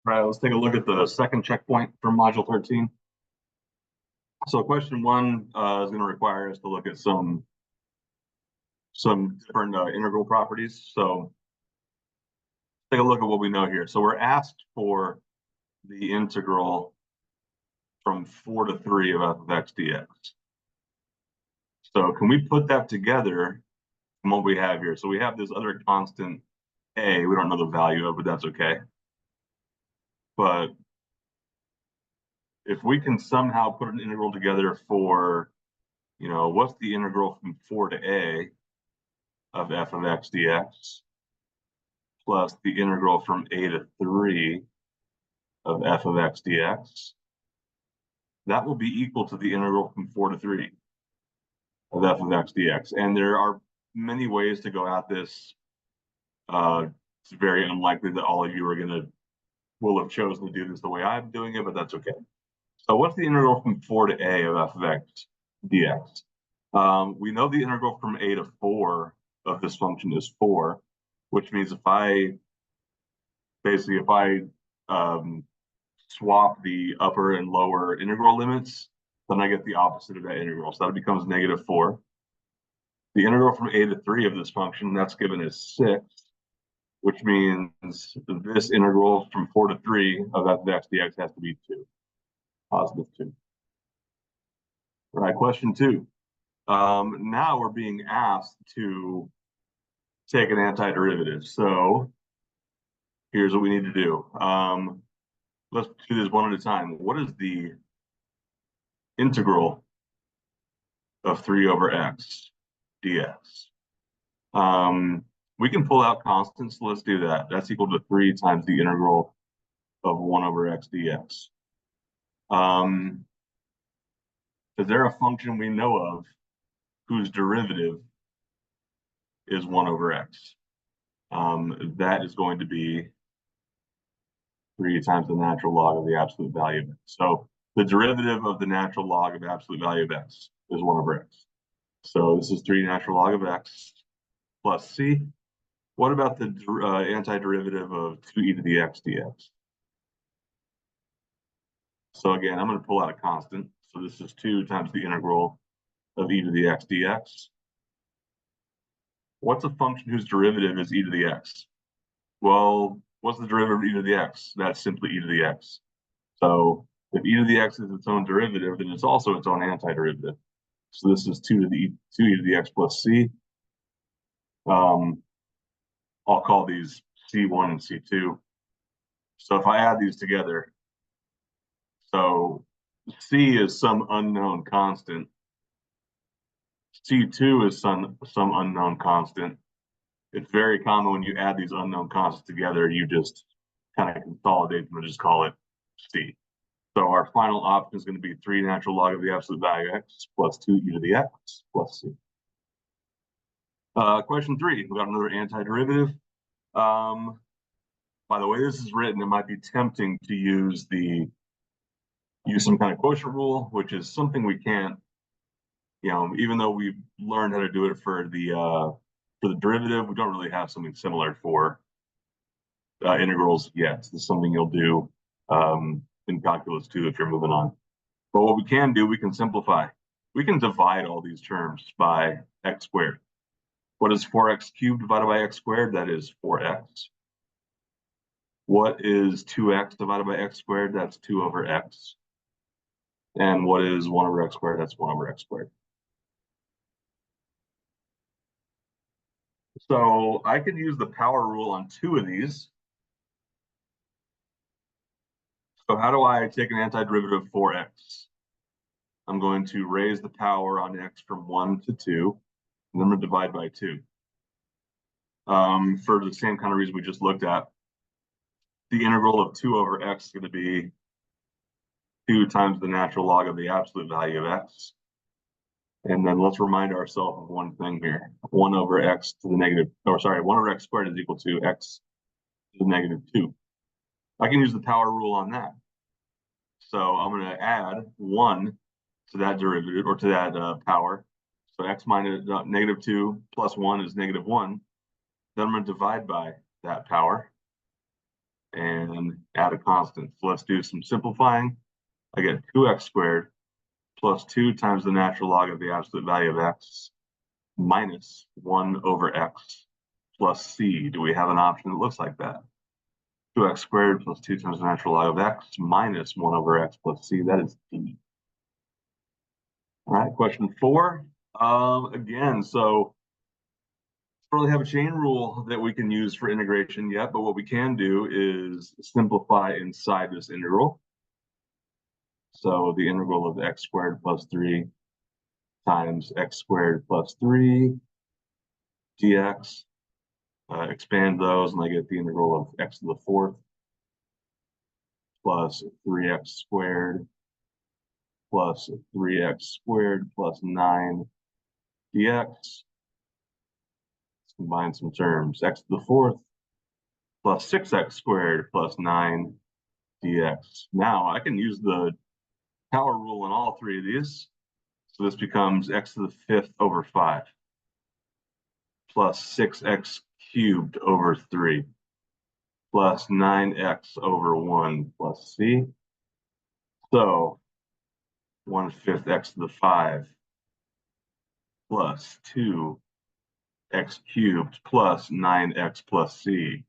All right, let's take a look at the second checkpoint from Module 13. So question one is going to require us to look at some different integral properties. So take a look at what we know here. So we're asked for the integral from 4 to 3 of f of x dx. So can we put that together from what we have here? So we have this other constant a, we don't know the value of, but that's okay. But if we can somehow put an integral together for, what's the integral from 4 to a of f of x dx plus the integral from a to 3 of f of x dx, that will be equal to the integral from 4 to 3 of f of x dx. And there are many ways to go at this. It's very unlikely that all of you will have chosen to do this the way I'm doing it, but that's okay. So what's the integral from 4 to a of f of x dx? We know the integral from a to 4 of this function is 4, which means if I swap the upper and lower integral limits, then I get the opposite of that integral. So that becomes -4. The integral from a to 3 of this function, that's given as 6, which means this integral from 4 to 3 of f of x dx has to be 2, +2. All right, question 2. Now we're being asked to take an antiderivative. So here's what we need to do. Let's do this one at a time. What is the integral of 3 over x dx? We can pull out constants, so let's do that. That's equal to 3 times the integral of 1 over x dx. Is there a function we know of whose derivative is 1 over x? That is going to be 3 times the natural log of the absolute value of x. So the derivative of the natural log of absolute value of x is 1 over x. So this is 3 natural log of x plus c. What about the antiderivative of 2e to the x dx? So again, I'm going to pull out a constant. So this is 2 times the integral of e to the x dx. What's a function whose derivative is e to the x? Well, what's the derivative of e to the x? That's simply e to the x. So if e to the x is its own derivative, then it's also its own antiderivative. So this is 2e to the x plus c. I'll call these c1 and c2. So if I add these together, so c is some unknown constant, c2 is some unknown constant. It's very common when you add these unknown constants together, you just kind of consolidate them and just call it c. So our final option is going to be 3 natural log of the absolute value x plus 2e to the x plus c. Question 3, we got another antiderivative. By the way this is written, it might be tempting to use some kind of quotient rule, which is something we can't, even though we've learned how to do it for the derivative, we don't really have something similar for integrals yet. This is something you'll do in calculus too if you're moving on. But what we can do, we can simplify. We can divide all these terms by x squared. What is 4x cubed divided by x squared? That is 4x. What is 2x divided by x squared? That's 2 over x. And what is 1 over x squared? That's 1 over x squared. So I can use the power rule on 2 of these. So how do I take an antiderivative of 4x? I'm going to raise the power on x from 1 to 2, and then I'm going to divide by 2. For the same kind of reason we just looked at, the integral of 2 over x is going to be 2 times the natural log of the absolute value of x. And then let's remind ourselves of one thing here. 1 over x to the negative, 1 over x squared is equal to x to the negative 2. I can use the power rule on that. So I'm going to add 1 to that derivative, or to that power. So x minus negative 2 plus 1 is negative 1. Then I'm going to divide by that power. and add a constant. So let's do some simplifying. I get 2x squared plus 2 times the natural log of the absolute value of x minus 1 over x plus c. Do we have an option that looks like that? 2x squared plus 2 times the natural log of x minus 1 over x plus c. That is D. All right, question 4. Again, so don't really have a chain rule that we can use for integration yet, but what we can do is simplify inside this integral. So the integral of x squared plus 3 times x squared plus 3 dx. Expand those, and I get the integral of x to the 4th plus 3x squared plus 3x squared plus 9 dx. Let's combine some terms. X to the 4th plus 6x squared plus 9 dx. Now I can use the power rule in all three of these. So this becomes x to the 5th over 5 plus 6x cubed over 3 plus 9x over 1 plus c. So 1/5 x to the 5 plus 2x cubed plus 9x plus c.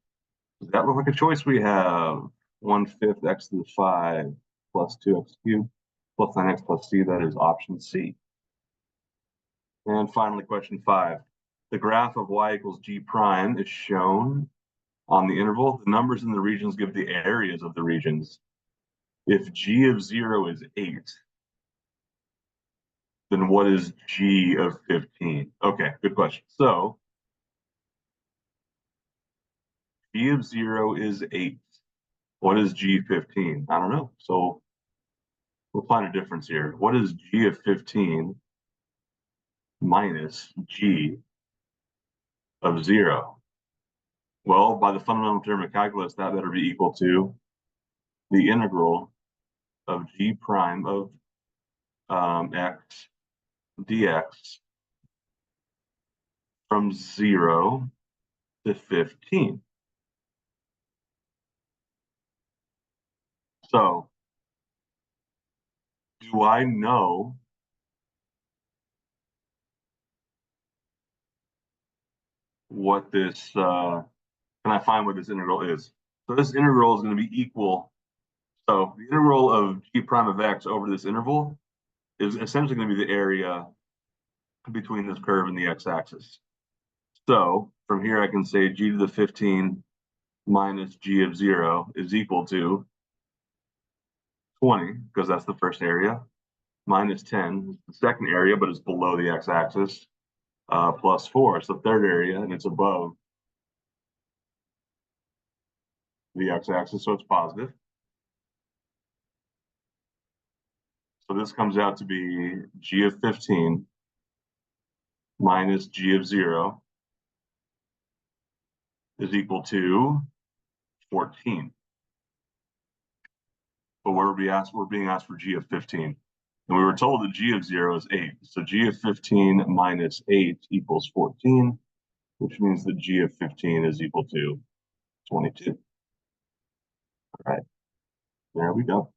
Does that look like a choice we have? 1/5 x to the 5 plus 2x cubed plus 9x plus c. That is option C. And finally, question 5. The graph of y equals g prime is shown on the interval. The numbers in the regions give the areas of the regions. If g of 0 is 8, then what is g of 15? Okay, good question. So g of 0 is 8. What is g 15? I don't know. So we'll find a difference here. What is g of 15 minus g of 0? Well, by the fundamental term of calculus, that better be equal to the integral of g prime of x dx from 0 to 15. So do I know what this, can I find what this integral is? So this integral is going to be equal. So the integral of g prime of x over this interval is essentially going to be the area between this curve and the x-axis. So from here, I can say g to the 15 minus g of 0 is equal to 20, because that's the first area, minus 10, the second area, but it's below the x-axis, plus 4. It's the third area, and it's above the x-axis, so it's positive. So this comes out to be g of 15 minus g of 0 is equal to 14. But we're being asked for g of 15. And we were told that g of 0 is 8. So g of 15 minus 8 equals 14, which means that g of 15 is equal to 22. All right, there we go.